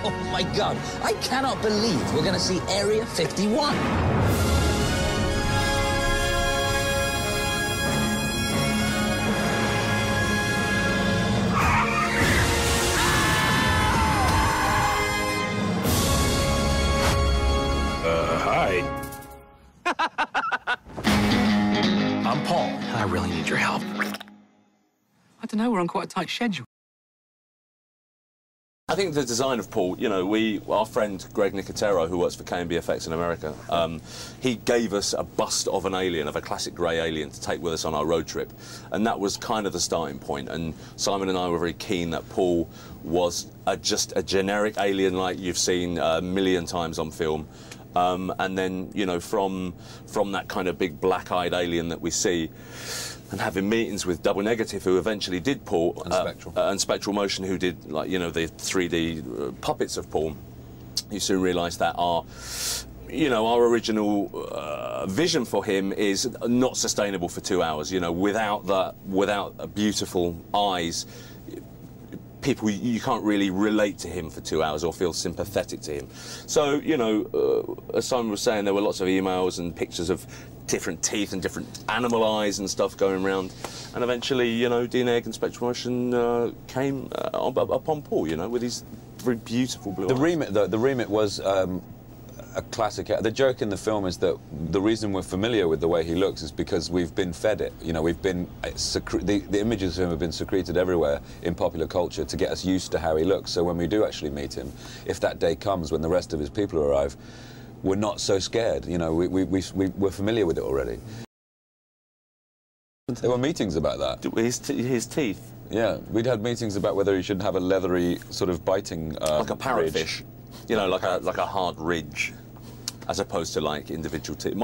Oh, my God. I cannot believe we're going to see Area 51. Hi. I'm Paul. I really need your help. I don't know, we're on quite a tight schedule. I think the design of Paul, you know, our friend Greg Nicotero, who works for K&B Effects in America, he gave us a bust of an alien, of a classic grey alien, to take with us on our road trip. And that was kind of the starting point. And Simon and I were very keen that Paul was just a generic alien like you've seen a million times on film. And then, you know, from that kind of big black-eyed alien that we see, and having meetings with Double Negative, who eventually did Paul, and Spectral Motion, who did, like, you know, the 3D puppets of Paul, you soon realise that our original vision for him is not sustainable for 2 hours. You know, without beautiful eyes, people, you can't really relate to him for 2 hours or feel sympathetic to him. So, you know, as Simon was saying, there were lots of emails and pictures of different teeth and different animal eyes and stuff going around, and eventually, you know, Egg and Spectral Motion came upon Paul, you know, with his very beautiful blue eyes. The remit was a classic. The joke in the film is that the reason we're familiar with the way he looks is because we've been fed it. You know, we've been the images of him have been secreted everywhere in popular culture to get us used to how he looks. So when we do actually meet him, if that day comes when the rest of his people arrive, we're not so scared. You know, we're familiar with it already. There were meetings about that. His teeth. Yeah, we'd had meetings about whether he should have a leathery sort of biting like a parrotfish. ridge. You know, like a hard ridge, as opposed to like individual teeth.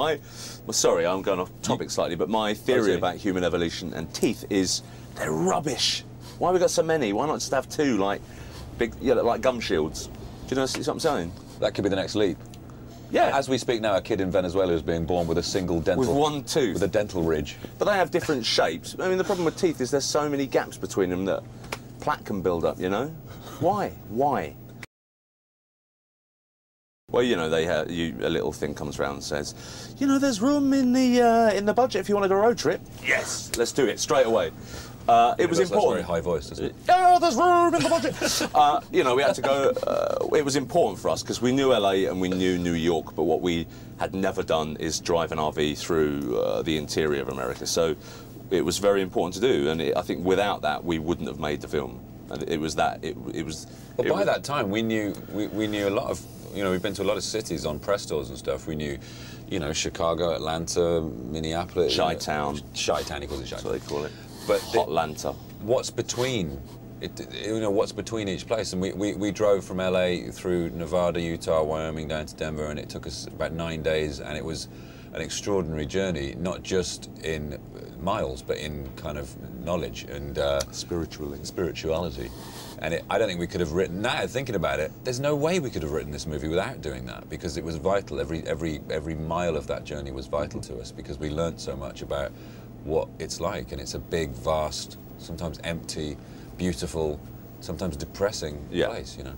Sorry, I'm going off topic slightly, but my theory about human evolution and teeth is they're rubbish. Why have we got so many? Why not just have two, like big, like gum shields? Do you know what I'm saying? That could be the next leap. Yeah. As we speak now, a kid in Venezuela is being born with a single dental... With one tooth. With a dental ridge. But they have different shapes. I mean, the problem with teeth is there's so many gaps between them that plaque can build up, you know? Why? Why? Well, you know, a little thing comes round and says, you know, there's room in the budget if you wanted a road trip. Yes, let's do it straight away. It was important. That's very high voice, doesn't it? Yeah, there's room in the budget. You know, we had to go. It was important for us because we knew LA and we knew New York, but what we had never done is drive an RV through the interior of America. So it was very important to do, and I think without that we wouldn't have made the film. And it was that. It was. But by that time, we knew a lot of. You know, we've been to a lot of cities on press tours and stuff. We knew, you know, Chicago, Atlanta, Minneapolis. Chi-town. Chi-town, he calls it Chi-town. That's what they call it. But Hotlanta. What's between? You know, what's between each place? And we drove from LA through Nevada, Utah, Wyoming, down to Denver, and it took us about 9 days, and it was an extraordinary journey, not just in miles, but in kind of knowledge and spirituality. And I don't think we could have written, now thinking about it, there's no way we could have written this movie without doing that, because it was vital. Every mile of that journey was vital to us, because we learnt so much about what it's like, and it's a big, vast, sometimes empty, beautiful, sometimes depressing place, you know.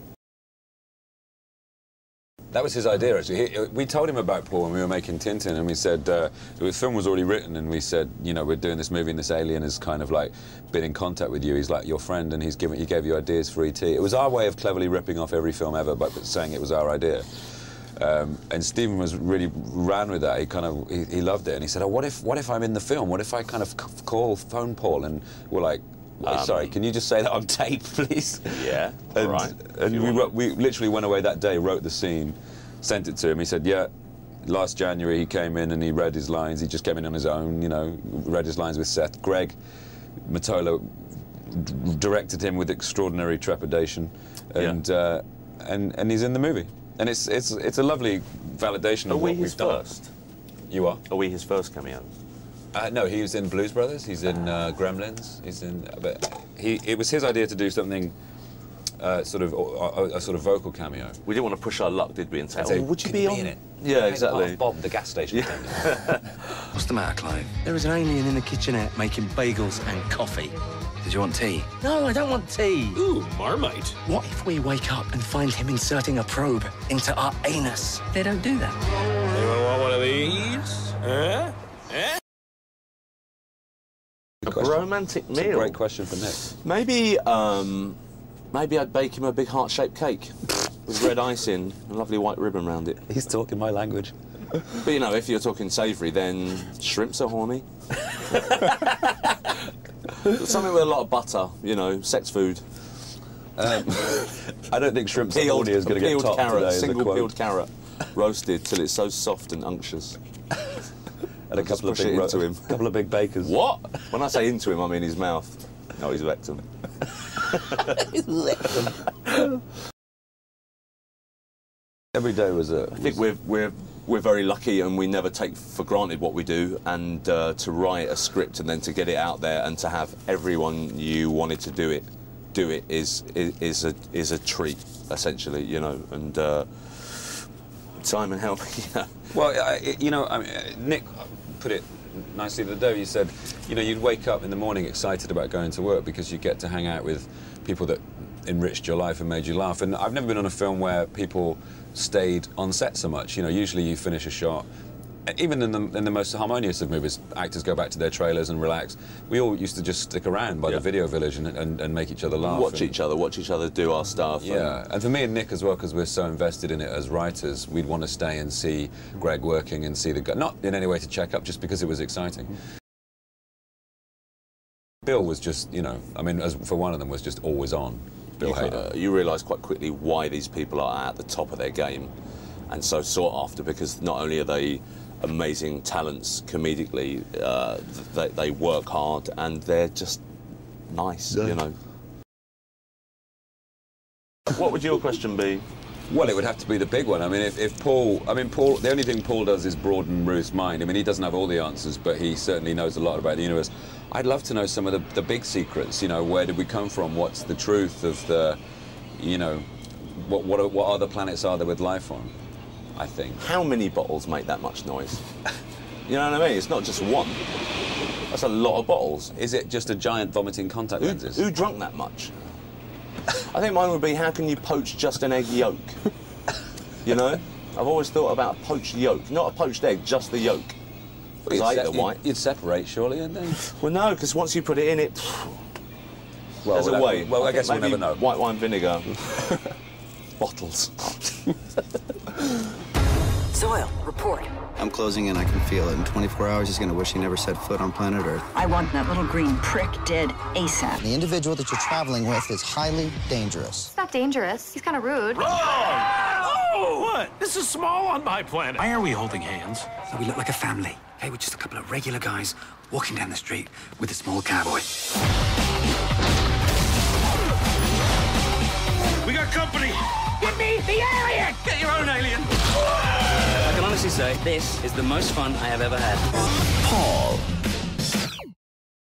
That was his idea, actually. We told him about Paul when we were making Tintin, and we said, the film was already written, and we said, you know, we're doing this movie, and this alien has kind of, like, been in contact with you. He's like your friend, and he gave you ideas for E.T. It was our way of cleverly ripping off every film ever, but saying it was our idea. And Stephen was really ran with that. He loved it, and he said, oh, what if I'm in the film? What if I kind of phone Paul? And we're like, sorry, can you just say that on tape, please? Yeah, and, right. And we literally went away that day, wrote the scene, sent it to him. He said, yeah, last January he came in and he read his lines. He just came in on his own, you know, read his lines with Seth. Greg Mottola directed him with extraordinary trepidation, and he's in the movie. And it's a lovely validation of what we've done. Are we his first? You are? Are we his first cameo? No, he was in Blues Brothers. He's in Gremlins. He's in, but it was his idea to do something, sort of a sort of vocal cameo. We didn't want to push our luck, did we? And say, oh, would you be on in it? Yeah, exactly. Bob, the gas station attendant. What's the matter, Clive? There is an alien in the kitchenette making bagels and coffee. Did you want tea? No, I don't want tea. Ooh, Marmite. What if we wake up and find him inserting a probe into our anus? They don't do that. Anyone want one of these? Huh? Eh? A romantic meal. It's a great question for Nick. Maybe, maybe I'd bake him a big heart-shaped cake with red icing and a lovely white ribbon around it. He's talking my language. But, you know, if you're talking savoury, then shrimps are horny. Something with a lot of butter, you know, sex food. I don't think shrimps are horny is going to get topped carrot, today as a single quote. peeled carrot, roasted till it's so soft and unctuous. And a couple of, big into him. couple of big bakers. What? When I say into him, I mean his mouth. No, he's rectum. Every day was a... I think we're very lucky, and we never take for granted what we do. And to write a script and then to get it out there and to have everyone you wanted to do it is a treat, essentially, you know. And Simon, help me. Yeah. Well, you know, I mean, Nick put it nicely the other day. He said, you know, you'd wake up in the morning excited about going to work because you get to hang out with people that enriched your life and made you laugh. And I've never been on a film where people stayed on set so much. You know, usually you finish a shot. Even in the most harmonious of movies, actors go back to their trailers and relax. We all used to just stick around by the video village and make each other laugh. Watch each other do our stuff. Yeah, and for me and Nick as well, because we're so invested in it as writers, we'd want to stay and see Greg working and see the guy, not in any way to check up, just because it was exciting. Bill was just, you know, I mean, as for one of them was just always on. Bill Hader. You realise quite quickly why these people are at the top of their game and so sought after, because not only are they amazing talents comedically, they work hard and they're just nice, you know. What would your question be? Well, it would have to be the big one. I mean, if Paul, the only thing Paul does is broaden Ruth's mind. I mean, he doesn't have all the answers, but he certainly knows a lot about the universe. I'd love to know some of the big secrets, you know, where did we come from? What's the truth of the, you know, what other planets are there with life on? I think. How many bottles make that much noise? You know what I mean? It's not just one. That's a lot of bottles. Is it just a giant vomiting contact lenses? Who drunk that much? I think mine would be, how can you poach just an egg yolk? You know? I've always thought about a poached yolk. Not a poached egg, just the yolk. Because I eat the white. You'd separate, surely, and then... Well, no, because once you put it in, there's a way. Well, I guess we'll never know. White wine vinegar. Bottles. Zoil, report. I'm closing in. I can feel it. In 24 hours, he's going to wish he never set foot on planet Earth. I want that little green prick dead ASAP. The individual that you're traveling with is highly dangerous. It's not dangerous. He's kind of rude. Oh, what? This is small on my planet. Why are we holding hands? So we look like a family. Hey, we're just a couple of regular guys walking down the street with a small cowboy. We got company. Give me the alien! Get your own alien! I can honestly say, this is the most fun I have ever had. Paul